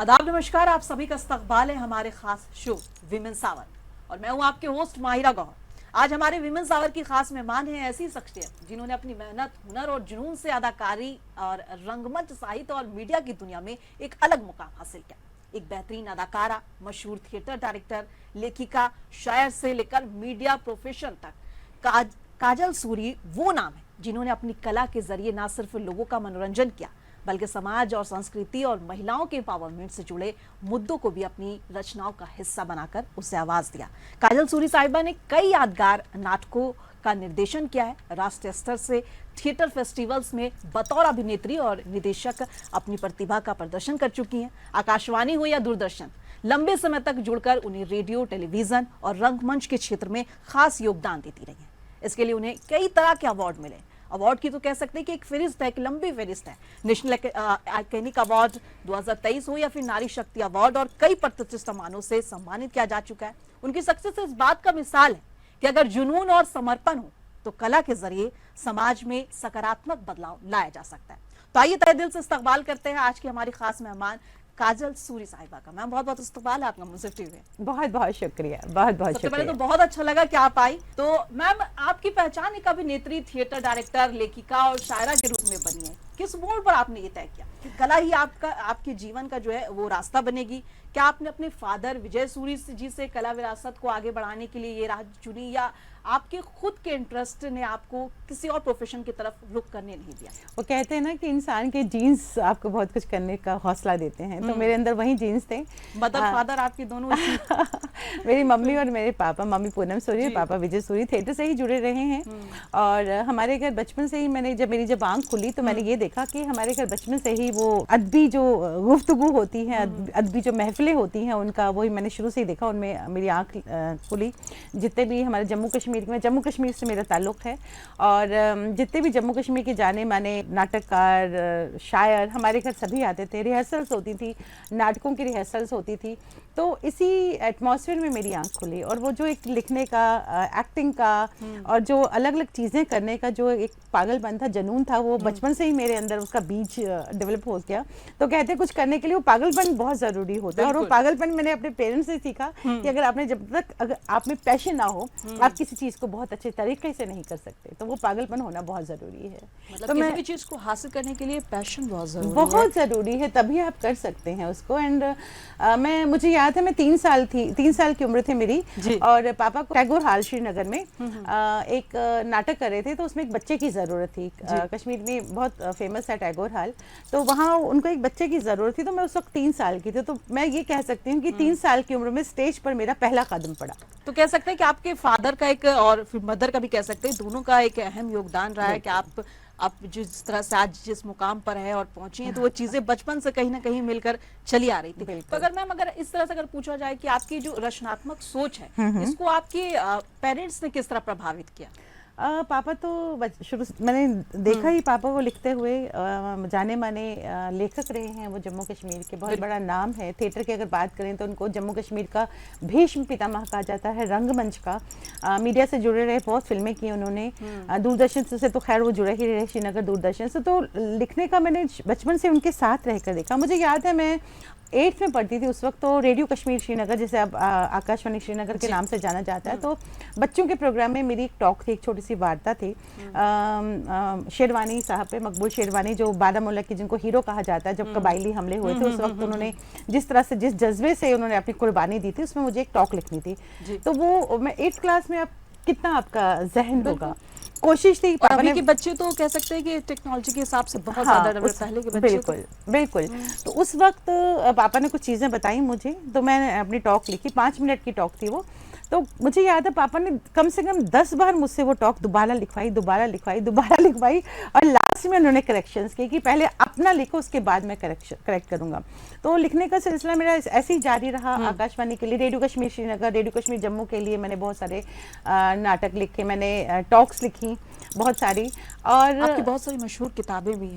आदाब, नमस्कार। आप सभी का इस्तकबाल है हमारे खास शो विमेंस आवर और मैं हूं आपके होस्ट माहिरा गौहर। आज हमारे विमेंस आवर की खास मेहमान हैं ऐसी शख्सियत जिन्होंने अपनी मेहनत, हुनर और जुनून से अदाकारी और रंगमंच, साहित्य और मीडिया की दुनिया में एक अलग मुकाम हासिल किया। एक बेहतरीन अदाकारा, मशहूर थिएटर डायरेक्टर, लेखिका, शायर से लेकर मीडिया प्रोफेशन तक काजल सूरी वो नाम है जिन्होंने अपनी कला के जरिए न सिर्फ लोगों का मनोरंजन किया बल्कि समाज और संस्कृति और महिलाओं के एम्पावरमेंट से जुड़े मुद्दों को भी अपनी रचनाओं का हिस्सा बनाकर उसे आवाज दिया। काजल सूरी साहिबा ने कई यादगार नाटकों का निर्देशन किया है। राष्ट्रीय स्तर से थिएटर फेस्टिवल्स में बतौर अभिनेत्री और निदेशक अपनी प्रतिभा का प्रदर्शन कर चुकी हैं। आकाशवाणी हो या दूरदर्शन, लंबे समय तक जुड़कर उन्हें रेडियो, टेलीविजन और रंगमंच के क्षेत्र में खास योगदान देती रही है। इसके लिए उन्हें कई तरह के अवार्ड मिले। अवार्ड की तो कह सकते हैं कि एक फहरिस्त है, एक लंबी फहरिस्त है। नेशनल आइकॉनिक अवार्ड 2023 हो या फिर नारी शक्ति अवार्ड, और कई प्रतिष्ठित सम्मानों से सम्मानित किया जा चुका है। उनकी सक्सेस इस बात का मिसाल है कि अगर जुनून और समर्पण हो तो कला के जरिए समाज में सकारात्मक बदलाव लाया जा सकता है। तो आइए तहे दिल से इस्तकबाल करते हैं आज की हमारी खास मेहमान काजल सूरी साहिबा का। मैम, बहुत बहुत इस्तकबाल है आपका मुझसे टीवी। बहुत बहुत शुक्रिया, बहुत बहुत सबसे शुक्रिया। पहले तो बहुत अच्छा लगा कि आप आई। तो मैम, आपकी पहचान एक अभिनेत्री, थिएटर डायरेक्टर, लेखिका और शायरा के रूप में बनी है। किस मोड़ पर आपने ये तय किया कि कला ही आपके जीवन का जो है वो रास्ता बनेगी? क्या आपने अपने फादर विजय सूरी जी से कला विरासत को आगे बढ़ाने के लिए ये राह चुनी, या आपके खुद के इंटरेस्ट ने आपको किसी और प्रोफेशन की तरफ रुख करने नहीं दिया? वो कहते हैं ना कि इंसान के जीन्स आपको बहुत कुछ करने का हौसला देते हैं, तो मेरे अंदर वही जीन्स थे। मदर फादर आपके दोनों मेरी मम्मी और मेरे पापा, मम्मी पूनम सूरी, पापा विजय सूरी, थिएटर से ही जुड़े रहे हैं। और हमारे घर बचपन से ही मेरी जब आंख खुली तो मैंने ये देखा कि हमारे घर बचपन से ही वो अदबी जो गुफ्तगू होती है, अदबी जो महफिलें होती हैं, उनका वही मैंने शुरू से ही देखा। उनमें मेरी आंख खुली। जितने भी हमारे जम्मू कश्मीर से मेरा ताल्लुक है, और जितने भी जम्मू कश्मीर के जाने माने नाटककार, शायर हमारे घर सभी आते थे। रिहर्सल्स होती थी, नाटकों की रिहर्सल्स होती थी। तो इसी एटमॉस्फेयर में मेरी आंख खुली, और वो जो एक लिखने का, एक्टिंग का और जो अलग अलग चीज़ें करने का जो एक पागलपन था, जुनून था, वो बचपन से ही मेरे अंदर उसका बीज डेवलप हो गया। तो कहते हैं कुछ करने के लिए वो पागलपन बहुत ज़रूरी होता है, और वो पागलपन मैंने अपने पेरेंट्स से सीखा कि अगर आप में पैशन ना हो, आप किसी चीज़ को बहुत अच्छे तरीके से नहीं कर सकते। तो वो पागलपन होना बहुत ज़रूरी है। मतलब तो किसी भी चीज़ को हासिल करने के लिए पैशन बहुत ज़रूरी है, तभी आप कर सकते हैं उसको। एंड मुझे याद है, मैं 3 साल की उम्र थी मेरी, और पापा को टैगोर हाल श्रीनगर में एक नाटक कर रहे थे। तो उसमें एक बच्चे की ज़रूरत थी। कश्मीर में बहुत फेमस है टैगोर हाल, तो वहाँ उनको एक बच्चे की ज़रूरत थी। तो मैं उस वक्त 3 साल की थी। तो मैं ये कह सकती हूँ कि 3 साल की उम्र में स्टेज पर मेरा पहला कदम पड़ा। तो कह सकते हैं कि आपके फादर का एक, और फिर मदर का भी कह सकते हैं, दोनों का एक अहम योगदान रहा है कि आप जिस तरह से आज जिस मुकाम पर है और पहुंची हैं, तो वो चीजें बचपन से कहीं ना कहीं मिलकर चली आ रही थी। तो अगर मैम, अगर इस तरह से अगर पूछा जाए कि आपकी जो रचनात्मक सोच है, इसको आपके पेरेंट्स ने किस तरह प्रभावित किया? पापा तो शुरू से मैंने देखा ही पापा को लिखते हुए। जाने माने लेखक रहे हैं वो, जम्मू कश्मीर के बहुत बड़ा नाम है। थिएटर की अगर बात करें तो उनको जम्मू कश्मीर का भीष्म पितामह कहा जाता है, रंगमंच का। मीडिया से जुड़े रहे, बहुत फिल्में की उन्होंने। दूरदर्शन से तो खैर वो जुड़े ही रहे, श्रीनगर दूरदर्शन से। तो लिखने का मैंने बचपन से उनके साथ रहकर देखा। मुझे याद है, मैं 8th में पढ़ती थी उस वक्त। तो रेडियो कश्मीर श्रीनगर, जिसे अब आकाशवाणी श्रीनगर के नाम से जाना जाता है, तो बच्चों के प्रोग्राम में मेरी एक टॉक थी, एक छोटी सी वार्ता थी। शेरवानी साहब पे, मकबूल शेरवानी, जो बारामूला की जिनको हीरो कहा जाता है, जब कबायली हमले हुए थे उस वक्त उन्होंने जिस तरह से, जिस जज्बे से उन्होंने अपनी कुर्बानी दी थी, उसमें मुझे एक टॉक लिखनी थी। तो वो मैं 8th क्लास में, अब कितना आपका जहन होगा, कोशिश थी। अभी के बच्चे तो कह सकते हैं कि टेक्नोलॉजी के हिसाब से बहुत ज्यादा डेवलप, पहले के बच्चे बिल्कुल। तो उस वक्त पापा ने कुछ चीज़ें बताई मुझे, तो मैंने अपनी टॉक लिखी। 5 मिनट की टॉक थी वो। तो मुझे याद है, पापा ने कम से कम 10 बार मुझसे वो टॉक दोबारा लिखवाई, और लास्ट में उन्होंने करेक्शंस किए कि पहले अपना लिखो, उसके बाद मैं करेक्ट करूँगा। तो लिखने का सिलसिला मेरा ऐसे ही जारी रहा। आकाशवाणी के लिए, रेडियो कश्मीर श्रीनगर, रेडियो कश्मीर जम्मू के लिए मैंने बहुत सारे नाटक लिखे, मैंने टॉक्स लिखी बहुत सारी, और आपकी बहुत सारी मशहूर किताबें भी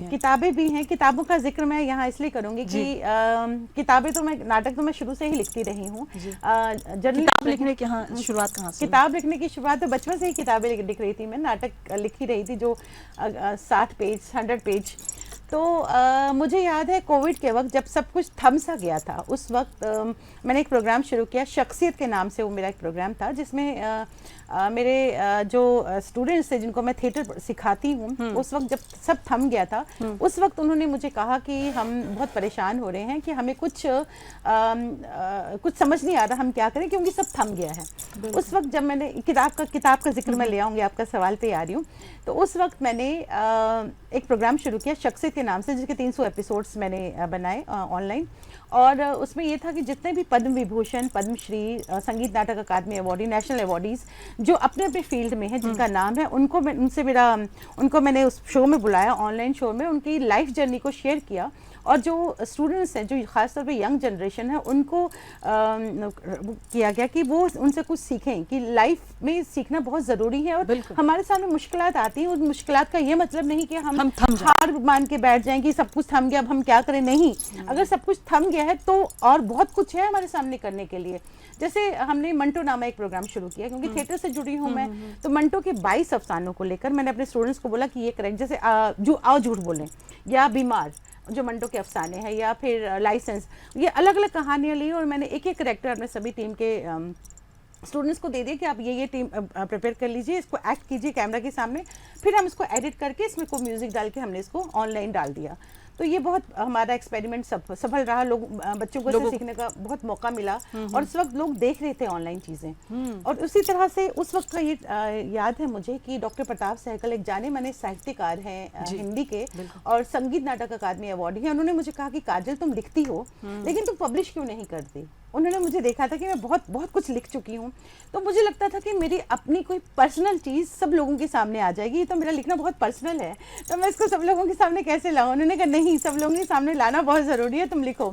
हैं। किताबों का जिक्र मैं यहाँ इसलिए करूँगी कि किताबें तो मैं, नाटक तो मैं शुरू से ही लिखती रही हूँ। किताब लिखने की शुरुआत कहाँ से? किताब लिखने की शुरुआत तो बचपन से ही किताबें लिख रही थी मैं। नाटक लिख ही रही थी जो 60 पेज, 100 पेज तो मुझे याद है कोविड के वक्त जब सब कुछ थम सा गया था, उस वक्त मैंने एक प्रोग्राम शुरू किया, शख्सियत के नाम से वो मेरा एक प्रोग्राम था, जिसमें मेरे जो स्टूडेंट्स थे जिनको मैं थिएटर सिखाती हूँ, उस वक्त जब सब थम गया था, उस वक्त उन्होंने मुझे कहा कि हम बहुत परेशान हो रहे हैं कि हमें कुछ समझ नहीं आ रहा हम क्या करें, क्योंकि सब थम गया है। उस वक्त जब मैंने किताब का जिक्र मैं ले आऊँगी, आपका सवाल पे आ रही हूँ, तो उस वक्त मैंने एक प्रोग्राम शुरू किया शख्सियत के नाम से, जिसके 300 एपिसोड्स मैंने बनाए ऑनलाइन, और उसमें ये था कि जितने भी पद्म विभूषण, पद्मश्री, संगीत नाटक अकादमी अवार्डी, नेशनल अवार्डीज़ जो अपने अपने फील्ड में हैं, जिनका नाम है, उनको मैंने उस शो में बुलाया, ऑनलाइन शो में उनकी लाइफ जर्नी को शेयर किया, और जो स्टूडेंट्स हैं, जो खासतौर पे यंग जनरेशन है, उनको किया गया कि वो उनसे कुछ सीखें कि लाइफ में सीखना बहुत ज़रूरी है, और हमारे सामने मुश्किलात आती हैं, उस मुश्किलात का ये मतलब नहीं कि हम हार मान के बैठ जाएं कि सब कुछ थम गया, अब हम क्या करें। नहीं, अगर सब कुछ थम गया है तो और बहुत कुछ है हमारे सामने करने के लिए। जैसे हमने मंटो नामा एक प्रोग्राम शुरू किया, क्योंकि थिएटर से जुड़ी हूँ मैं, तो मंटो के 22 अफसानों को लेकर मैंने अपने स्टूडेंट्स को बोला कि ये करेक्ट, जैसे आओ झूठ बोलें, या बीमार, जो मंटो के अफसाने हैं, या फिर लाइसेंस, ये अलग अलग कहानियाँ ली, और मैंने एक एक करेक्टर अपने सभी टीम के स्टूडेंट्स को दे दिए कि आप ये टीम प्रिपेयर कर लीजिए, इसको एक्ट कीजिए कैमरा के सामने, फिर हम इसको एडिट करके इसमें को म्यूज़िक डाल के हमने इसको ऑनलाइन डाल दिया। तो ये बहुत हमारा एक्सपेरिमेंट सफल रहा, बच्चों को इससे सीखने का बहुत मौका मिला, और इस वक्त लोग देख रहे थे ऑनलाइन चीज़ें। और उसी तरह से उस वक्त का ये याद है मुझे कि डॉक्टर प्रताप सहगल एक जाने माने साहित्यकार हैं हिंदी के, और संगीत नाटक अकादमी अवार्ड है। उन्होंने मुझे कहा कि काजल, तुम लिखती हो लेकिन तुम पब्लिश क्यों नहीं करती। उन्होंने मुझे देखा था कि मैं बहुत बहुत कुछ लिख चुकी हूँ, तो मुझे लगता था कि मेरी अपनी कोई पर्सनल चीज़ सब लोगों के सामने आ जाएगी, तो मेरा लिखना बहुत पर्सनल है, तो मैं इसको सब लोगों के सामने कैसे लाऊं। उन्होंने कहा नहीं, सब लोगों के सामने लाना बहुत ज़रूरी है, तुम लिखो।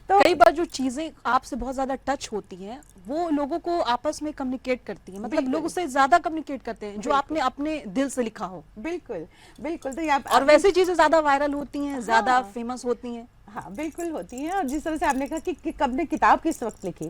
तो कई बार जो चीज़ें आपसे बहुत ज़्यादा टच होती हैं, वो लोगों को आपस में कम्युनिकेट करती हैं, मतलब लोग उससे ज़्यादा कम्युनिकेट करते हैं जो आपने अपने दिल से लिखा हो। बिल्कुल बिल्कुल। तो और वैसी चीज़ें ज़्यादा वायरल होती हैं, ज़्यादा फेमस होती हैं। हाँ बिल्कुल होती हैं। और जिस तरह से आपने कहा कि कब ने किताब किस वक्त लिखी,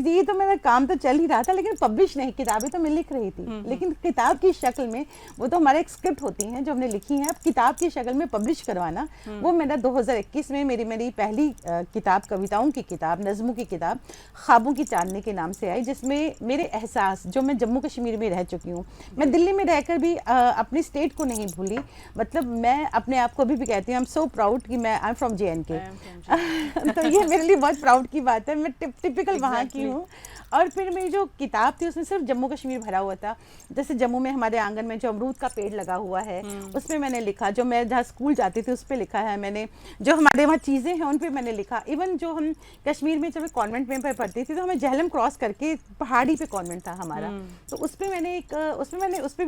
ये तो मेरा काम तो चल ही रहा था, लेकिन पब्लिश नहीं, किताबें तो मैं लिख रही थी, लेकिन किताब की शक्ल में, वो तो हमारे एक स्क्रिप्ट होती हैं जो हमने लिखी है, अब किताब की शक्ल में पब्लिश करवाना, वो मेरा 2021 में मेरी पहली किताब, कविताओं की किताब, नज़मों की किताब ख्वाबों की चांदनी के नाम से आई, जिसमें मेरे एहसास, जो मैं जम्मू कश्मीर में रह चुकी हूँ, मैं दिल्ली में रहकर भी अपनी स्टेट को नहीं भूली, मतलब मैं अपने आप को अभी भी कहती हूँ आई एम सो प्राउड कि मैं आई एम फ्रॉम JNK। तो ये मेरे लिए बहुत प्राउड की बात है, मैं टिपिकल वहाँ की हूँ। और फिर मेरी जो किताब थी उसमें सिर्फ जम्मू कश्मीर भरा हुआ था, जैसे जम्मू में हमारे आंगन में जो अमरूद का पेड़ लगा हुआ है उसमें मैंने लिखा, जो मैं जहाँ स्कूल जाती थी उस पर लिखा है मैंने, जो हमारे वहाँ चीज़ें हैं उन पर मैंने लिखा। इवन जो हम कश्मीर में जब कॉन्वेंट में पढ़ती थी तो हमें जहलम क्रॉस करके पहाड़ी पे कॉन्वेंट था हमारा, तो उस पर भी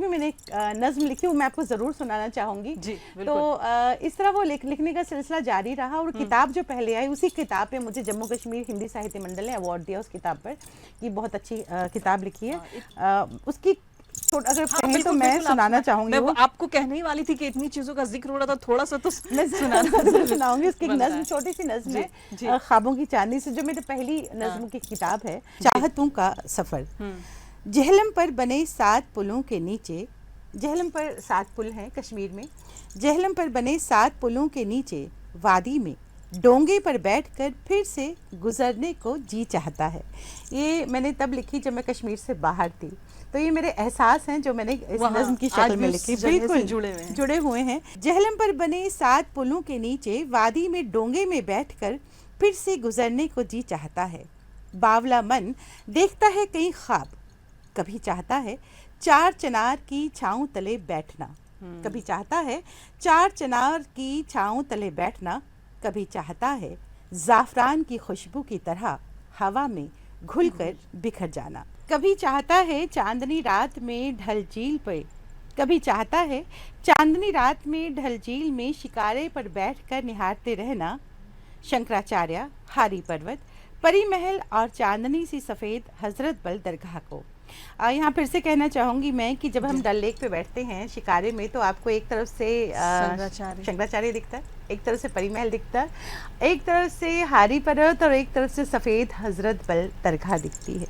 मैंने एक नज़्म लिखी, वो मैं आपको ज़रूर सुनाना चाहूँगी। तो इस तरह वो लिखने का सिलसिला जारी रहा, और किताब जो पहले आई उसी किताब पे मुझे जम्मू कश्मीर हिंदी साहित्य मंडल ने अवार्ड दिया उस किताब पर, कि बहुत अच्छी किताब लिखी है। उसकी अगर कहें तो मैं सुनाना चाहूंगी, मैं आपको कहने ही वाली थी कि इतनी चीजों का जिक्र हो रहा था, थोड़ा सा तो मैं सुनाऊंगी। उसकी एक नज्म, छोटी सी नज्म है ख्वाबों की चांदनी से, जो मेरी पहली नज्म की किताब है, चाहतों का सफर। जहलम पर बने 7 पुलों के नीचे, जहलम पर 7 पुल हैं कश्मीर में, जहलम पर बने 7 पुलों के नीचे वादी में डोंगे पर बैठकर फिर से गुजरने को जी चाहता है। ये मैंने तब लिखी जब मैं कश्मीर से बाहर थी, तो ये मेरे एहसास हैं जो मैंने इस नज़्म की शक्ल में लिखी, बिल्कुल जुड़े हुए हैं। जहलम पर बने 7 पुलों के नीचे वादी में डोंगे में बैठकर फिर से गुजरने को जी चाहता है। बावला मन देखता है कई ख्वाब, कभी चाहता है 4 चिनार की छाँव तले बैठना, कभी चाहता है 4 चिनार की छाँव तले बैठना, कभी चाहता है ज़ाफ़रान की खुशबू की तरह हवा में घुलकर बिखर जाना, कभी चाहता है चांदनी रात में ढल झील पर, कभी चाहता है चांदनी रात में ढल झील में शिकारे पर बैठकर निहारते रहना, शंकराचार्य, हारी पर्वत, परी महल और चांदनी सी सफ़ेद हजरत बल दरगाह को। यहाँ फिर से कहना चाहूँगी मैं कि जब हम डल लेक पे बैठते हैं शिकारे में, तो आपको एक तरफ से शंकराचार्य दिखता है, एक तरफ से परी महल दिखता है, एक तरफ से हारी पर्वत और एक तरफ से सफ़ेद हजरत बल दरगाह दिखती है।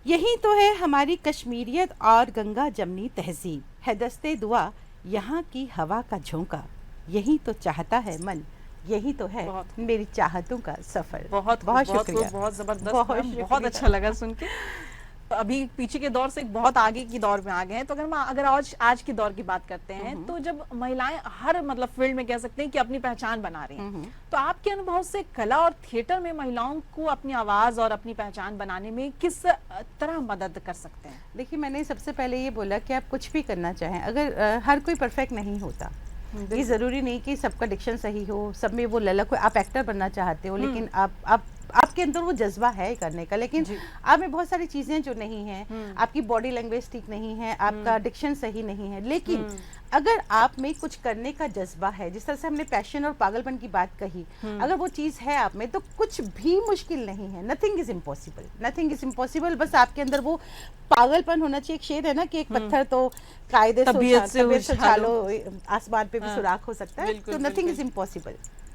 यही तो है हमारी कश्मीरियत और गंगा जमनी तहजीब, है दस्ते दुआ यहाँ की हवा का झोंका, यही तो चाहता है मन, यही तो है बहुत। मेरी चाहतों का सफर। बहुत बहुत बहुत शुक्रिया। बहुत जबरदस्त बहुत मैम, बहुत शुक्रिया। अच्छा लगा सुन के। अभी पीछे के दौर से एक बहुत आगे की दौर में आ गए हैं, तो अगर आज की दौर की बात करते हैं, तो जब महिलाएं हर मतलब फील्ड में कह सकते हैं कि अपनी पहचान बना रही हैं, तो आपके अनुभव से कला और थिएटर में महिलाओं को अपनी आवाज और अपनी पहचान बनाने में किस तरह मदद कर सकते हैं? देखिए, मैंने सबसे पहले ये बोला कि आप कुछ भी करना चाहें, अगर हर कोई परफेक्ट नहीं होता, ये ज़रूरी नहीं कि सबका डिक्शन सही हो, सब में वो ललक हो। आप एक्टर बनना चाहते हो, लेकिन आप आपके अंदर वो जज्बा है करने का, लेकिन आप में बहुत सारी चीज़ें जो नहीं हैं, आपकी बॉडी लैंग्वेज ठीक नहीं है, आपका डिक्शन सही नहीं है, लेकिन अगर आप में कुछ करने का जज्बा है, जिस तरह से हमने पैशन और पागलपन की बात कही, अगर वो चीज़ है आप में, तो कुछ भी मुश्किल नहीं है। Nothing is impossible, nothing is impossible. बस आपके अंदर वो पागलपन होना चाहिए। एक शेर है ना कि एक पत्थर तो कायदे तबीयत से उछालो, आसमान पे भी सुराख हो सकता है। तो नथिंग इज इम्पॉसिबल।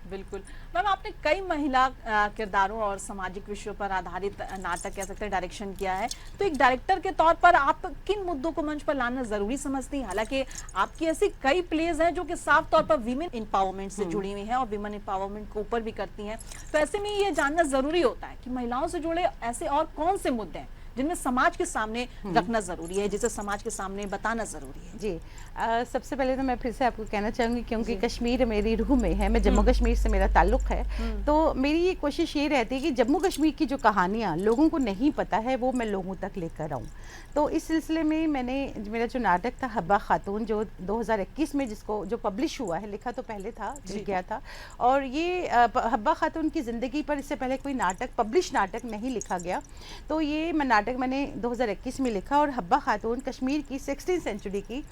बिल्कुल मैम, आपने कई महिला किरदारों और सामाजिक विषयों पर आधारित नाटक कह सकते हैं डायरेक्शन किया है, तो एक डायरेक्टर के तौर पर आप किन मुद्दों को मंच पर लाना जरूरी समझती हैं? हालांकि आपकी ऐसी कई प्लेज हैं जो कि साफ तौर पर वीमेन एम्पावरमेंट से जुड़ी हुई हैं और वीमेन एम्पावरमेंट को ऊपर भी करती हैं, तो ऐसे में ये जानना जरूरी होता है कि महिलाओं से जुड़े ऐसे और कौन से मुद्दे हैं जिनमें समाज के सामने रखना जरूरी है, जिसे समाज के सामने बताना जरूरी है? जी, सबसे पहले तो मैं फिर से आपको कहना चाहूँगी, क्योंकि कश्मीर मेरी रूह में है, मैं जम्मू कश्मीर से मेरा ताल्लुक़ है, तो मेरी ये कोशिश ये रहती है कि जम्मू कश्मीर की जो कहानियाँ लोगों को नहीं पता है, वो मैं लोगों तक लेकर आऊँ। तो इस सिलसिले में मेरा जो नाटक था हब्बा खातून, जो 2021 में जो पब्लिश हुआ है, लिखा तो पहले था, लिख गया था, और ये हब्बा खातून की ज़िंदगी पर इससे पहले कोई पब्लिश नाटक नहीं लिखा गया। तो ये नाटक मैंने 2021 में लिखा, और हब्बा खातून कश्मीर की 16th सेंचुरी की,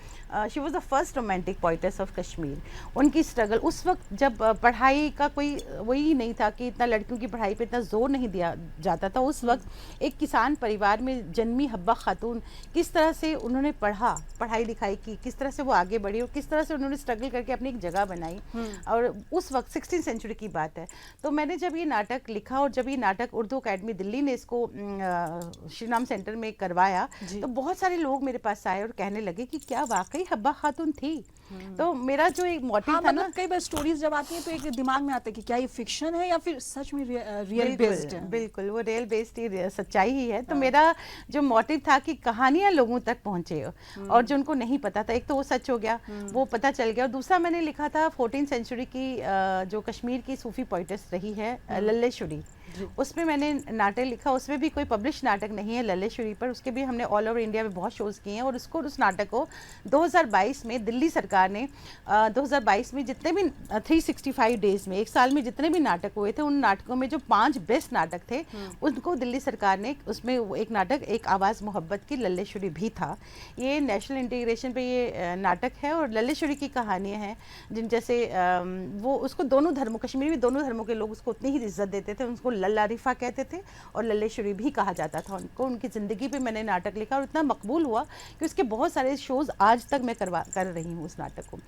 she was the first romantic poetess of Kashmir. उनकी स्ट्रगल उस वक्त जब पढ़ाई का कोई वही नहीं था, कि इतना लड़कियों की पढ़ाई पे इतना जोर नहीं दिया जाता था, उस वक्त एक किसान परिवार में जन्मी हब्बा खातून किस तरह से उन्होंने पढ़ाई लिखाई की, किस तरह से वो आगे बढ़ी, और किस तरह से उन्होंने स्ट्रगल करके अपनी एक जगह बनाई। और उस वक्त 16th सेंचुरी की बात है। तो मैंने जब ये नाटक लिखा, और जब ये नाटक उर्दू अकेडमी दिल्ली ने इसको श्री राम सेंटर में करवाया, तो बहुत सारे लोग मेरे पास आए और कहने लगे कि क्या वाकई हब्बा खातून थी। तो मेरा जो एक मोटिव था ना, कई बार स्टोरीज जब आती हैं तो एक दिमाग में आता है कि क्या ये फिक्शन है या फिर सच में रियल बेस्ड है। बिल्कुल, वो रियल बेस्ड ही सच्चाई ही है। तो मेरा जो मोटिव था कि कहानियां लोगों तक पहुंचे, और जो उनको नहीं पता था, एक तो वो सच हो गया, वो पता चल गया, और दूसरा मैंने लिखा था 14th सेंचुरी की जो कश्मीर की सूफी पोइटेस रही है लल्लेश्वरी, उसमें मैंने नाटक लिखा। उसमें भी कोई पब्लिश नाटक नहीं है लल्लेश्वरी पर, उसके भी हमने ऑल ओवर इंडिया में बहुत शोज़ किए हैं, और उस नाटक को 2022 में दिल्ली सरकार ने 2022 में जितने भी 365 डेज में, एक साल में जितने भी नाटक हुए थे, उन नाटकों में जो 5 बेस्ट नाटक थे, उनको दिल्ली सरकार ने, उसमें एक नाटक एक आवाज़ मोहब्बत की लल्लेश्वरी भी था। ये नेशनल इंटीग्रेशन पे ये नाटक है, और लल्लेश्वरी की कहानियाँ हैं जिन जैसे वो उसको दोनों धर्मों, कश्मीर में दोनों धर्मों के लोग उसको उतनी ही इज्जत देते थे, उनको लल्ला रिफा कहते थे और लल्लेश्वरी भी कहा जाता था उनको। उनकी ज़िंदगी पे मैंने नाटक लिखा, और इतना मकबूल हुआ कि उसके बहुत सारे शोज़ आज तक मैं कर रही हूँ उस नाटक को।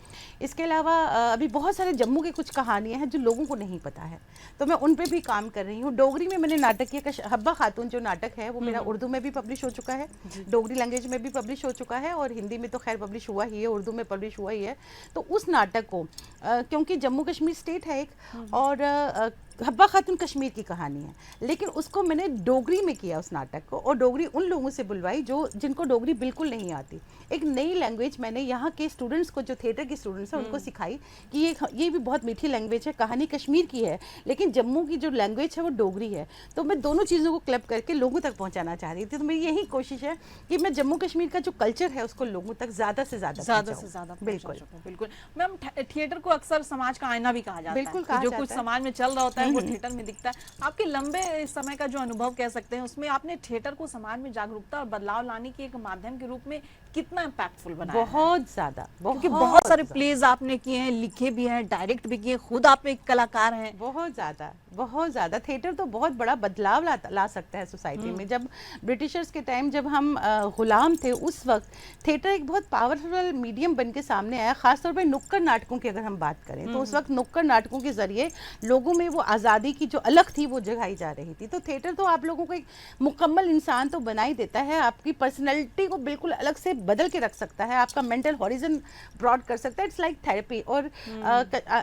इसके अलावा अभी बहुत सारे जम्मू की कुछ कहानियाँ हैं जो लोगों को नहीं पता है, तो मैं उन पर भी काम कर रही हूँ। डोगरी में मैंने नाटक किया, हब्बा खातून जो नाटक है वो मेरा उर्दू में भी पब्लिश हो चुका है, डोगरी लैंग्वेज में भी पब्लिश हो चुका है, और हिंदी में तो खैर पब्लिश हुआ ही है, उर्दू में पब्लिश हुआ ही है। तो उस नाटक को क्योंकि जम्मू कश्मीर स्टेट है एक, और हब्बा खातून कश्मीर की कहानी है, लेकिन उसको मैंने डोगरी में किया उस नाटक को, और डोगरी उन लोगों से बुलवाई जिनको डोगरी बिल्कुल नहीं आती। एक नई लैंग्वेज मैंने यहाँ के स्टूडेंट्स को, जो थिएटर के स्टूडेंट्स हैं, उनको सिखाई कि ये भी बहुत मीठी लैंग्वेज है, कहानी कश्मीर की है, लेकिन जम्मू की जो लैंग्वेज है वो डोगरी है। तो मैं दोनों चीज़ों को क्लब करके लोगों तक पहुँचाना चाह रही थी। तो मेरी यही कोशिश है कि मैं जम्मू कश्मीर का जो कल्चर है उसको लोगों तक ज़्यादा से ज़्यादा बिल्कुल बिल्कुल। मैम, थिएटर को अक्सर समाज का आईना भी कहा जाता है, बिल्कुल, जो कुछ समाज में चल रहा होता है वो थिएटर में दिखता है। आपके लंबे समय का जो अनुभव कह सकते हैं, उसमें आपने थिएटर को समाज में जागरूकता और बदलाव लाने की एक माध्यम के रूप में कितना इम्पैक्टफुल बनाया? बहुत ज्यादा, क्योंकि बहुत सारे प्लेज आपने किए हैं, लिखे भी हैं, डायरेक्ट भी किए, खुद आप एक कलाकार हैं। बहुत ज्यादा थिएटर तो बहुत बड़ा बदलाव ला सकता है सोसाइटी में। जब ब्रिटिशर्स के टाइम जब हम गुलाम थे, उस वक्त थिएटर एक बहुत पावरफुल मीडियम बन के सामने आया। खासतौर पर नुक्कड़ नाटकों की अगर हम बात करें तो उस वक्त नुक्कड़ नाटकों के जरिए लोगों में वो आज़ादी की जो अलग थी वो जगाई जा रही थी। तो थिएटर तो आप लोगों को एक मुकम्मल इंसान तो बना ही देता है, आपकी पर्सनैलिटी को बिल्कुल अलग से बदल के रख सकता है, आपका मेंटल हॉरिजन ब्रॉड कर सकता है। It's like therapy. और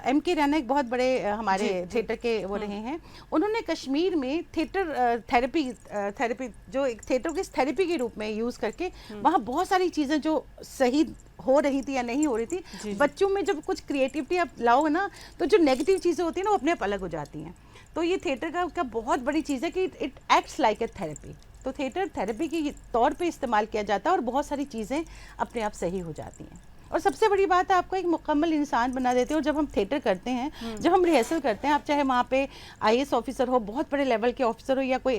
M.K. रैना एक बहुत बड़े हमारे थिएटर के वो रहे हैं, उन्होंने कश्मीर में थिएटर थेरेपी जो एक थिएटर की थेरेपी के रूप में यूज़ करके वहाँ बहुत सारी चीज़ें जो सही हो रही थी या नहीं हो रही थी, बच्चों में जब कुछ क्रिएटिविटी आप लाओ ना, तो जो नेगेटिव चीज़ें होती हैं ना वो अपने आप अलग हो जाती हैं। तो ये थिएटर का बहुत बड़ी चीज़ है कि it acts like a therapy. तो थिएटर थेरेपी के तौर पे इस्तेमाल किया जाता है और बहुत सारी चीज़ें अपने आप सही हो जाती हैं। और सबसे बड़ी बात है, आपको एक मुकम्मल इंसान बना देते हो। जब हम थिएटर करते हैं, जब हम रिहर्सल करते हैं, आप चाहे वहाँ पे IAS ऑफिसर हो, बहुत बड़े लेवल के ऑफिसर हो, या कोई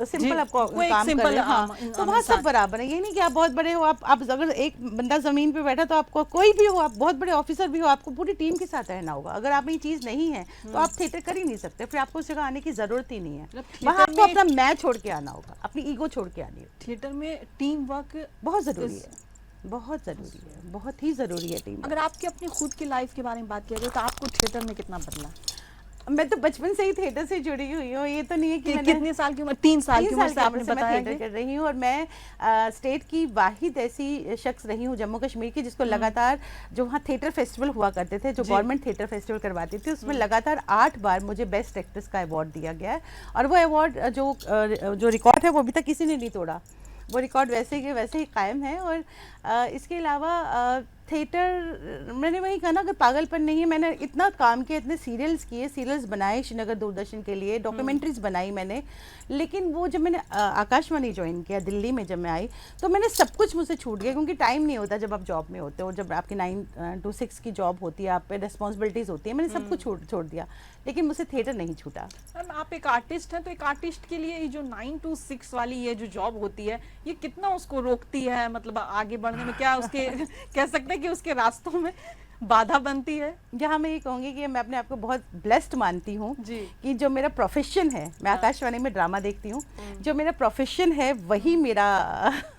सिंपल आपको काम कर रहे हो, तो वहाँ सब बराबर है। ये नहीं कि आप बहुत बड़े हो, आप अगर एक बंदा ज़मीन पे बैठा, तो आपको कोई भी हो, आप बहुत बड़े ऑफिसर भी हो, आपको पूरी टीम के साथ रहना होगा। अगर आप ये चीज़ नहीं है तो आप थिएटर कर ही नहीं सकते, फिर आपको उस जगह आने की ज़रूरत ही नहीं है। वहाँ आपको अपना मैं छोड़ के आना होगा, अपनी ईगो छोड़ के आनी होगी। थिएटर में टीम वर्क बहुत ज़रूरी है, बहुत ज़रूरी है, बहुत ही ज़रूरी है टीम। अगर आपकी अपनी खुद की लाइफ के बारे में बात किया जाए तो आपको थिएटर में कितना बदला? मैं तो बचपन से ही थिएटर से जुड़ी हुई हूँ। ये तो नहीं है कि मैंने कितने साल की उम्र? 3 साल की उम्र से आपने बताया थिएटर कर रही हूँ। और मैं स्टेट की वाहिद ऐसी शख्स रही हूँ जम्मू कश्मीर की जिसको लगातार, जो वहाँ थिएटर फेस्टिवल हुआ करते थे, जो गवर्नमेंट थिएटर फेस्टिवल करवाती थी, उसमें लगातार 8 बार मुझे बेस्ट एक्ट्रेस का अवार्ड दिया गया है। और वो अवार्ड जो रिकॉर्ड है वो अभी तक किसी ने नहीं तोड़ा, वो रिकॉर्ड वैसे के वैसे ही कायम है। और इसके अलावा थिएटर, मैंने वही कहा ना, अगर पागलपन नहीं है, मैंने इतना काम किया, इतने सीरियल्स किए, सीरियल्स बनाए श्रीनगर दूरदर्शन के लिए, डॉक्यूमेंट्रीज बनाई मैंने। लेकिन वो जब मैंने आकाशवाणी ज्वाइन किया दिल्ली में, जब मैं आई, तो मैंने सब कुछ मुझसे छूट गया, क्योंकि टाइम नहीं होता जब आप जॉब में होते हो। जब आपकी 9 to 6 की जॉब होती है, आप पे रिस्पॉन्सिबिलिटीज़ होती है, मैंने सब कुछ छोड़ दिया, लेकिन मुझसे थिएटर नहीं छूटा। मैम, आप एक आर्टिस्ट हैं, तो एक आर्टिस्ट के लिए ये जो 9 to 6 वाली ये जो जॉब होती है, ये कितना उसको रोकती है, मतलब आगे बढ़ने में? क्या उसके कह सकते हैं कि उसके रास्तों में बाधा बनती है? जहाँ मैं ये कहूँगी कि मैं अपने आप को बहुत ब्लेस्ड मानती हूँ कि जो मेरा प्रोफेशन है, मैं आकाशवाणी में ड्रामा देखती हूँ, जो मेरा प्रोफेशन है वही मेरा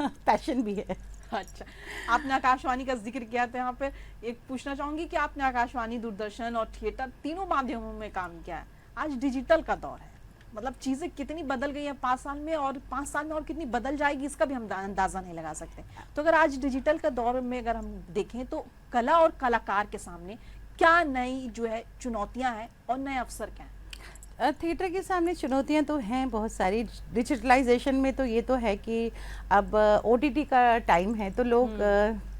पैशन भी है। अच्छा, आपने आकाशवाणी का जिक्र किया था, यहाँ पे एक पूछना चाहूंगी कि आपने आकाशवाणी, दूरदर्शन और थिएटर तीनों माध्यमों में काम किया है। आज डिजिटल का दौर है, मतलब चीजें कितनी बदल गई हैं 5 साल में, और 5 साल में और कितनी बदल जाएगी इसका भी हम अंदाजा नहीं लगा सकते। तो अगर आज डिजिटल का दौर में अगर हम देखें, तो कला और कलाकार के सामने क्या नई जो है चुनौतियां हैं और नए अवसर क्या हैं? थिएटर के सामने चुनौतियां तो हैं बहुत सारी। डिजिटलाइजेशन में तो ये तो है कि अब OTT का टाइम है, तो लोग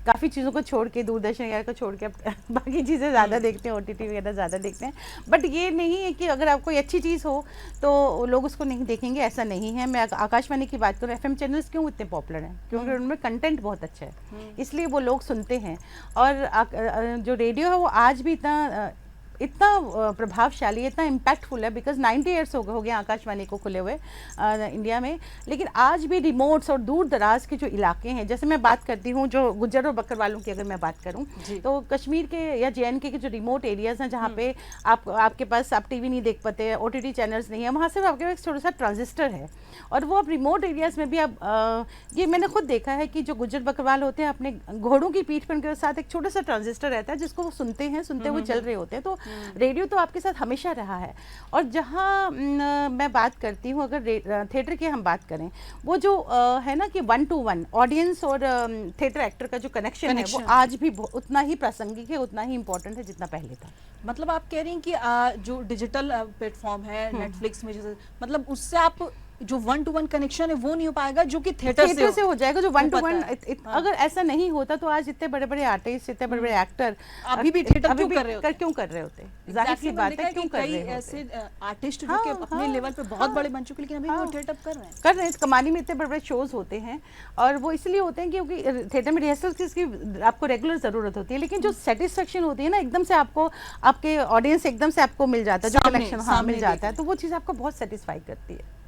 काफ़ी चीज़ों को छोड़ के, दूरदर्शन वगैरह को छोड़ के बाकी चीज़ें ज़्यादा देखते हैं, OTT वगैरह ज़्यादा देखते हैं। बट ये नहीं है कि अगर आपको अच्छी चीज़ हो तो लोग उसको नहीं देखेंगे, ऐसा नहीं है। मैं आकाशवाणी की बात करूँ, FM चैनल्स क्यों इतने पॉपुलर हैं? क्योंकि उनमें कंटेंट बहुत अच्छा है, इसलिए वो लोग सुनते हैं। और जो रेडियो है वो आज भी इतना प्रभावशाली, इतना इम्पैक्टफुल है, बिकॉज 90 ईयर्स हो गए आकाशवाणी को खुले हुए इंडिया में। लेकिन आज भी रिमोट्स और दूर दराज के जो इलाके हैं, जैसे मैं बात करती हूँ जो गुज्जर और बकरवालों की अगर मैं बात करूँ, तो कश्मीर के या JNK के जो रिमोट एरियाज़ हैं, जहाँ पे आपके पास आप TV नहीं देख पाते, OTT चैनल्स नहीं है, वहाँ सिर्फ आपके पास छोटा सा ट्रांजिस्टर है। और वो अब रिमोट एरियाज़ में भी अब ये मैंने खुद देखा है कि जो गुज्जर बकरवाल होते हैं, अपने घोड़ों की पीठ पर उनके साथ एक छोटा सा ट्रांजिस्टर रहता है जिसको वो सुनते हुए चल रहे होते हैं। तो रेडियो तो आपके साथ हमेशा रहा है। और जहाँ मैं बात करती हूँ, अगर थिएटर की हम बात करें, वो जो है ना कि 1 to 1 ऑडियंस और थिएटर एक्टर का जो कनेक्शन है, वो आज भी उतना ही प्रासंगिक है, उतना ही इम्पोर्टेंट है जितना पहले था। मतलब आप कह रही हैं कि जो डिजिटल प्लेटफॉर्म है, नेटफ्लिक्स में जैसे, मतलब उससे आप जो 1 to 1 कनेक्शन है वो नहीं हो पाएगा जो कि थिएटर से हो जाएगा। जो 1 to 1 अगर ऐसा नहीं होता तो आज इतने बड़े बड़े आर्टिस्ट, इतने बड़े बड़े एक्टर अभी भी थिएटर क्यों कर रहे होते? जाहिर सी बात है, क्यों कर रहे हैं? ऐसे आर्टिस्ट जो कि अपने लेवल पे बहुत बड़े बन चुके, लेकिन अभी वो थिएटर कर रहे हैं। कमानी में इतने बड़े बड़े शोज होते हैं, और वो इसलिए होते हैं क्योंकि थिएटर में रिहर्सल की आपको रेगुलर जरूरत होती है, लेकिन जो सेटिस्फेक्शन होती है ना, एकदम से आपको आपके ऑडियंस एकदम से आपको मिल जाता है, जो कनेक्शन मिल जाता है, तो वो चीज़ आपको बहुत सेटिस्फाई करती है,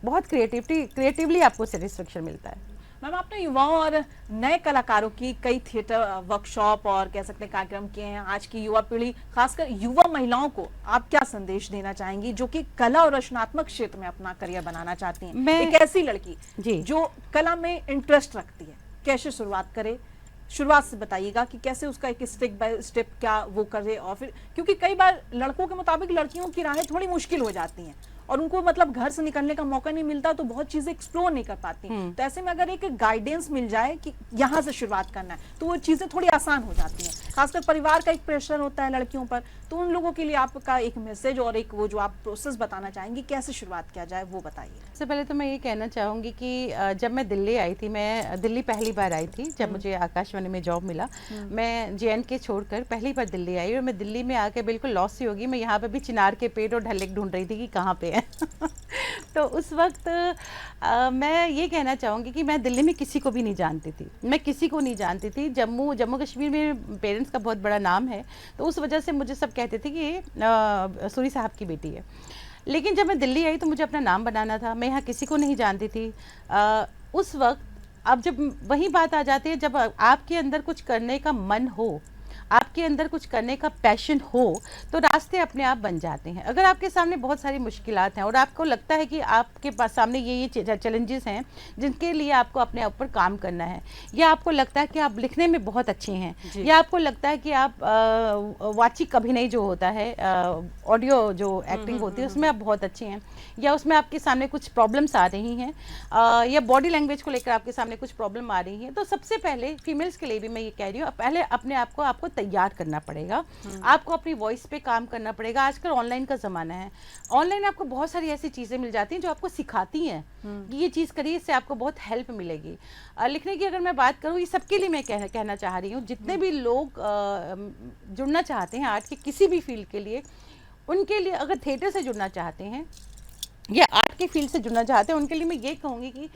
बहुत क्रिएटिवली आपको सेटिस्फेक्शन मिलता है। मैम, आपने युवाओं और नए कलाकारों की कई थिएटर वर्कशॉप और कह सकते हैं कार्यक्रम किए हैं। आज की युवा पीढ़ी, खासकर युवा महिलाओं को आप क्या संदेश देना चाहेंगी जो कि कला और रचनात्मक क्षेत्र में अपना करियर बनाना चाहती हैं? एक ऐसी लड़की जो कला में इंटरेस्ट रखती है, कैसे शुरुआत करे? शुरुआत से बताइएगा कि कैसे उसका एक स्टेप बाय स्टेप क्या वो करे। और फिर क्योंकि कई बार लड़कों के मुताबिक लड़कियों की राहें थोड़ी मुश्किल हो जाती हैं, और उनको मतलब घर से निकलने का मौका नहीं मिलता, तो बहुत चीजें एक्सप्लोर नहीं कर पाती। तो ऐसे में अगर एक गाइडेंस मिल जाए कि यहाँ से शुरुआत करना है, तो वो चीजें थोड़ी आसान हो जाती हैं। खासकर परिवार का एक प्रेशर होता है लड़कियों पर, तो उन लोगों के लिए आपका एक मैसेज और एक वो जो आप प्रोसेस बताना चाहेंगी, कैसे शुरुआत किया जाए, वो बताइए। सबसे पहले तो मैं ये कहना चाहूँगी कि जब मैं दिल्ली आई थी, मैं दिल्ली पहली बार आई थी जब मुझे आकाशवाणी में जॉब मिला। मैं JNK छोड़कर पहली बार दिल्ली आई, और मैं दिल्ली में आके बिल्कुल लॉस सी होगी। मैं यहाँ पे भी चिनार के पेड़ और ढलेक ढूंढ रही थी कि कहाँ पे है। तो उस वक्त मैं ये कहना चाहूँगी कि मैं दिल्ली में किसी को भी नहीं जानती थी, मैं किसी को नहीं जानती थी। जम्मू कश्मीर में पेरेंट्स का बहुत बड़ा नाम है, तो उस वजह से मुझे सब कहते थे कि ये सूरी साहब की बेटी है। लेकिन जब मैं दिल्ली आई तो मुझे अपना नाम बनाना था, मैं यहाँ किसी को नहीं जानती थी उस वक्त। अब जब वही बात आ जाती है, जब आपके अंदर कुछ करने का मन हो, आपके अंदर कुछ करने का पैशन हो, तो रास्ते अपने आप बन जाते हैं। अगर आपके सामने बहुत सारी मुश्किलात हैं और आपको लगता है कि आपके पास सामने ये चैलेंजेस हैं जिनके लिए आपको अपने ऊपर काम करना है, या आपको लगता है कि आप लिखने में बहुत अच्छे हैं, या आपको लगता है कि आप वाचिक अभिनय जो होता है, ऑडियो जो एक्टिंग होती है उसमें आप बहुत अच्छे हैं, या उसमें आपके सामने कुछ प्रॉब्लम्स आ रही हैं, या बॉडी लैंग्वेज को लेकर आपके सामने कुछ प्रॉब्लम आ रही है, तो सबसे पहले फीमेल्स के लिए भी मैं ये कह रही हूँ, पहले अपने आप को आपको तैयार करना पड़ेगा। आपको अपनी वॉइस पे काम करना पड़ेगा। आजकल ऑनलाइन का ज़माना है, ऑनलाइन आपको बहुत सारी ऐसी चीज़ें मिल जाती हैं जो आपको सिखाती हैं कि ये चीज़ करिए, इससे आपको बहुत हेल्प मिलेगी। लिखने की अगर मैं बात करूँ, ये सबके लिए मैं कहना चाह रही हूँ, जितने भी लोग जुड़ना चाहते हैं आर्ट के किसी भी फील्ड के लिए, उनके लिए अगर थिएटर से जुड़ना चाहते हैं या आर्ट के फील्ड से जुड़ना चाहते हैं, उनके लिए मैं ये कहूँगी कि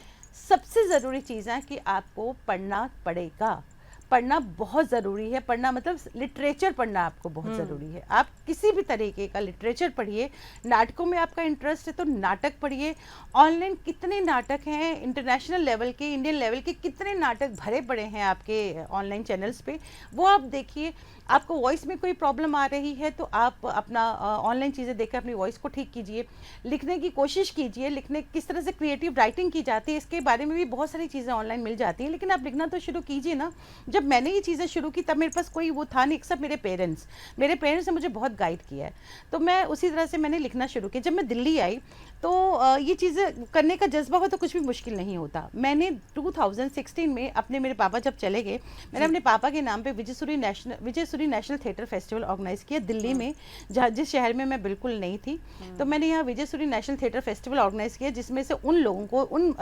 सबसे ज़रूरी चीज़ है कि आपको पढ़ना पड़ेगा। पढ़ना बहुत ज़रूरी है। पढ़ना मतलब लिटरेचर पढ़ना आपको बहुत ज़रूरी है। आप किसी भी तरीके का लिटरेचर पढ़िए। नाटकों में आपका इंटरेस्ट है तो नाटक पढ़िए। ऑनलाइन कितने नाटक हैं, इंटरनेशनल लेवल के, इंडियन लेवल के कितने नाटक भरे पड़े हैं आपके ऑनलाइन चैनल्स पे, वो आप देखिए। आपको वॉइस में कोई प्रॉब्लम आ रही है तो आप अपना ऑनलाइन चीज़ें देखकर अपनी वॉइस को ठीक कीजिए। लिखने की कोशिश कीजिए, लिखने किस तरह से क्रिएटिव राइटिंग की जाती है इसके बारे में भी बहुत सारी चीज़ें ऑनलाइन मिल जाती हैं, लेकिन आप लिखना तो शुरू कीजिए ना। जब मैंने ये चीज़ें शुरू की तब मेरे पास कोई वो था नहीं, एक्सेप्ट मेरे पेरेंट्स ने मुझे बहुत गाइड किया है, तो मैं उसी तरह से मैंने लिखना शुरू किया। जब मैं दिल्ली आई तो ये चीज़ें करने का जज्बा हो तो कुछ भी मुश्किल नहीं होता। मैंने 2016 में मेरे पापा जब चले गए, मैंने अपने पापा के नाम पे विजयसूरी नेशनल थिएटर फेस्टिवल ऑर्गेनाइज किया दिल्ली में, जिस शहर में मैं बिल्कुल नहीं थी। तो मैंने यहाँ विजयसूरी नेशनल थिएटर फेस्टिवल ऑर्गेनाइज किया, जिसमें से उन लोगों को, उन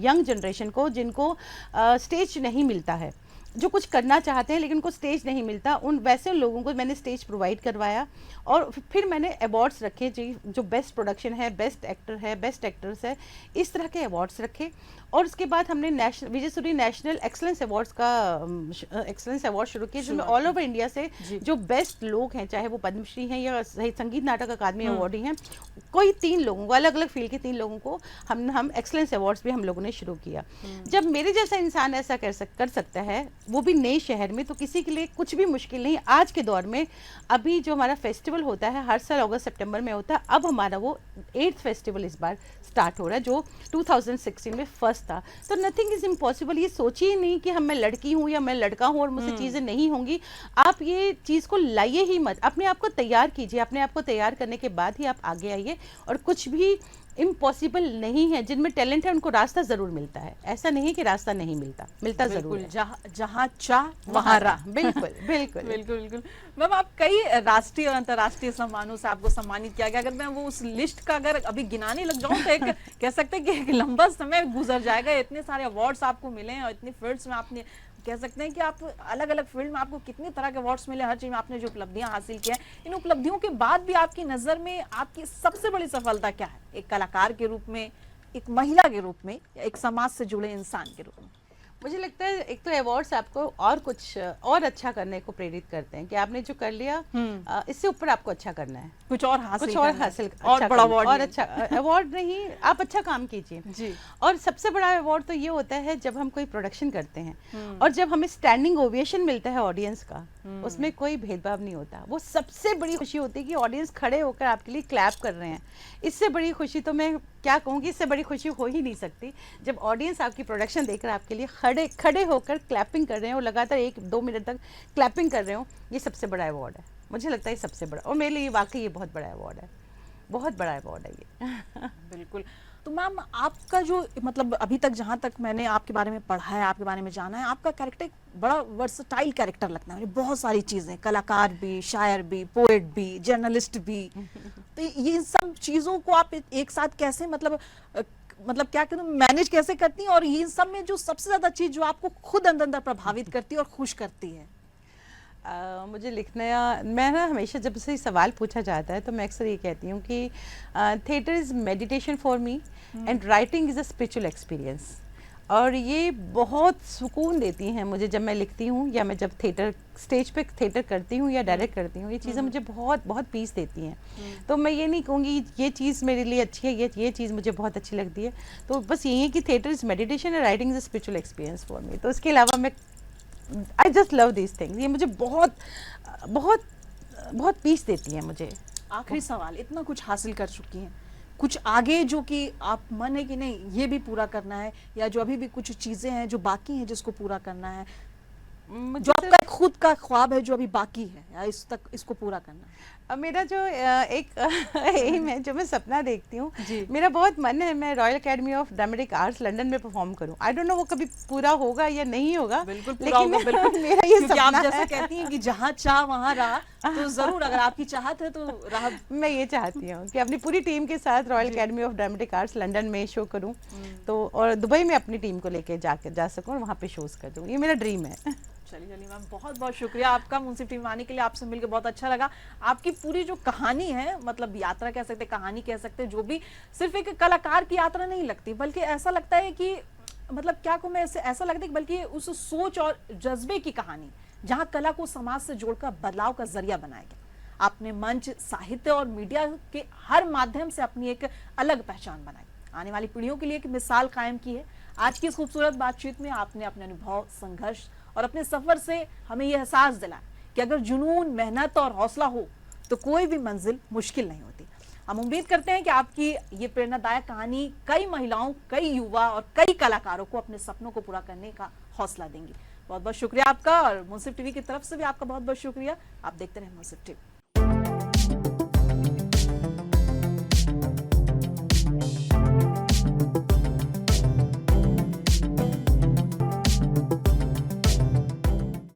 यंग जनरेशन को जिनको स्टेज नहीं मिलता है, जो कुछ करना चाहते हैं लेकिन उनको स्टेज नहीं मिलता, उन वैसे लोगों को मैंने स्टेज प्रोवाइड करवाया। और फिर मैंने अवार्ड्स रखे, जो बेस्ट प्रोडक्शन है, बेस्ट एक्टर है, बेस्ट एक्ट्रेस है, इस तरह के अवार्ड्स रखे। और उसके बाद हमने विजयसूरी नेशनल एक्सलेंस अवार्ड्स का एक्सलेंस अवार्ड शुरू किया, जिसमें ऑल ओवर इंडिया से जो बेस्ट लोग हैं, चाहे वो पद्मश्री हैं या संगीत नाटक अकादमी अवार्डी हैं, कोई 3 लोगों को, अलग अलग फील्ड के 3 लोगों को हम एक्सलेंस अवार्ड्स भी हम लोगों ने शुरू किया। जब मेरे जैसा इंसान ऐसा कर सकता है, वो भी नए शहर में, तो किसी के लिए कुछ भी मुश्किल नहीं। आज के दौर में अभी जो हमारा फेस्टिवल होता है हर साल अगस्त सितंबर में होता है, अब हमारा वो 8th फेस्टिवल इस बार स्टार्ट हो रहा है, जो 2016 में फर्स्ट था। तो नथिंग इज इम्पॉसिबल। ये सोचिए नहीं कि मैं लड़की हूँ या मैं लड़का हूँ और मुझसे चीज़ें नहीं होंगी। आप ये चीज़ को लाइए ही मत, अपने आप को तैयार कीजिए। अपने आप को तैयार करने के बाद ही आप आगे आइए, और कुछ भी इम्पॉसिबल नहीं है। जिनमें टैलेंट है उनको रास्ता जरूर मिलता है, ऐसा नहीं कि रास्ता नहीं मिलता जरूर है। जहाँ चाह वहाँ राह। बिल्कुल बिल्कुल बिल्कुल बिल्कुल। मैम, आप कई राष्ट्रीय और अंतर्राष्ट्रीय सम्मानों से आपको सम्मानित किया गया। अगर मैं वो उस लिस्ट का अगर अभी गिनाने लग जाऊं तो एक कह सकते हैं कि एक लंबा समय गुजर जाएगा। इतने सारे अवार्ड्स आपको मिले हैं और इतनी फील्ड्स में आपने, कह सकते हैं कि आप अलग अलग फील्ड में आपको कितने तरह के अवार्ड्स मिले, हर चीज में आपने जो उपलब्धियां हासिल की हैं, इन उपलब्धियों के बाद भी आपकी नजर में आपकी सबसे बड़ी सफलता क्या है? एक कलाकार के रूप में, एक महिला के रूप में, या एक समाज से जुड़े इंसान के रूप में? मुझे लगता है एक तो अवार्ड्स आपको और कुछ और अच्छा करने को प्रेरित करते हैं कि आपने जो कर लिया इससे ऊपर आपको अच्छा करना है, कुछ और हासिल और अच्छा बड़ा अवार्ड, और अच्छा अवार्ड नहीं, आप अच्छा काम कीजिए जी। और सबसे बड़ा अवार्ड तो ये होता है जब हम कोई प्रोडक्शन करते हैं और जब हमें स्टैंडिंग ओवेशन मिलता है ऑडियंस का, उसमें कोई भेदभाव नहीं होता। वो सबसे बड़ी खुशी होती है कि ऑडियंस खड़े होकर आपके लिए क्लैप कर रहे हैं। इससे बड़ी खुशी तो मैं क्या कहूँगी, इससे बड़ी खुशी हो ही नहीं सकती। जब ऑडियंस आपकी प्रोडक्शन देखकर आपके लिए खड़े होकर क्लैपिंग कर रहे हैं और लगातार 1-2 मिनट तक क्लैपिंग कर रहे हो, ये सबसे बड़ा अवार्ड है। मुझे लगता है ये सबसे बड़ा, और मेरे लिए वाकई ये बहुत बड़ा अवार्ड है। बहुत बड़ा अवार्ड है ये। बिल्कुल। तो मैम आपका जो मतलब अभी तक जहाँ तक मैंने आपके बारे में पढ़ा है, आपके बारे में जाना है, आपका कैरेक्टर एक बड़ा वर्सटाइल कैरेक्टर लगता है मुझे। बहुत सारी चीजें, कलाकार भी, शायर भी, पोएट भी, जर्नलिस्ट भी। तो ये सब चीजों को आप एक साथ कैसे मतलब क्या कहूँ मैनेज कैसे करती हैं, और ये सब में जो सबसे ज्यादा चीज जो आपको खुद अंदर अंदर प्रभावित करती है और खुश करती है? मुझे लिखना, मैं ना हमेशा जब से सवाल पूछा जाता है तो मैं अक्सर ये कहती हूँ कि theatre is meditation for me and writing is a spiritual experience. और ये बहुत सुकून देती हैं मुझे जब मैं लिखती हूँ, या मैं जब थिएटर स्टेज पे थिएटर करती हूँ या डायरेक्ट करती हूँ। ये चीज़ें मुझे बहुत बहुत पीस देती हैं। तो मैं ये नहीं कहूँगी ये चीज़ मेरे लिए अच्छी है, ये चीज़ मुझे बहुत अच्छी लगती है। तो बस यही है कि theatre is meditation and writing is a spiritual experience for me. तो इसके अलावा मैं I just love these things. ये मुझे बहुत बहुत बहुत पीस देती है मुझे। आखिरी सवाल, इतना कुछ हासिल कर चुकी हैं, कुछ आगे जो कि आप मन है कि नहीं ये भी पूरा करना है, या जो अभी भी कुछ चीजें हैं जो बाकी हैं जिसको पूरा करना है, जो आपका एक खुद का ख्वाब है जो अभी बाकी है, या इसको पूरा करना है? मेरा जो एक एम है, जो मैं सपना देखती हूँ, जी। मेरा बहुत मन है मैं royal academy of dramatic arts London में परफॉर्म करूँ। आई डोंट नो वो कभी पूरा होगा या नहीं होगा, बिल्कुल पूरा लेकिन होगा, बिल्कुल। मेरा ये क्योंकि आप सपना जैसे है। कहती हैं कि जहाँ चाह वहाँ राह, तो जरूर अगर आपकी चाहत है तो राह। मैं ये चाहती हूँ कि अपनी पूरी टीम के साथ royal academy of dramatic arts London में शो करूँ, तो और दुबई में अपनी टीम को लेके जा सकूँ और वहाँ पे शोज कर दूँ। ये मेरा ड्रीम है। चलिए मैम, बहुत बहुत शुक्रिया आपका मुंसिफ टीम आने के लिए। आपसे मिलकर बहुत अच्छा लगा। आपकी पूरी जो कहानी है, मतलब यात्रा कह सकते, कहानी कह सकते, जो भी सिर्फ एक कलाकार की यात्रा नहीं लगती, बल्कि ऐसा लगता है कि मतलब क्या कहूँ मैं, ऐसा लगता है कि बल्कि उस सोच और जज्बे की कहानी, जहाँ कला को समाज से जोड़कर बदलाव का जरिया बनाया गया। आपने मंच, साहित्य और मीडिया के हर माध्यम से अपनी एक अलग पहचान बनाई, आने वाली पीढ़ियों के लिए एक मिसाल कायम की है। आज की इस खूबसूरत बातचीत में आपने अपने अनुभव, संघर्ष और अपने सफर से हमें यह एहसास दिलाया कि अगर जुनून, मेहनत और हौसला हो तो कोई भी मंजिल मुश्किल नहीं होती। हम उम्मीद करते हैं कि आपकी ये प्रेरणादायक कहानी कई महिलाओं, कई युवा और कई कलाकारों को अपने सपनों को पूरा करने का हौसला देंगी। बहुत बहुत शुक्रिया आपका, और मुंसिफ टीवी की तरफ से भी आपका बहुत बहुत शुक्रिया। आप देखते रहे मुंसिफ टीवी।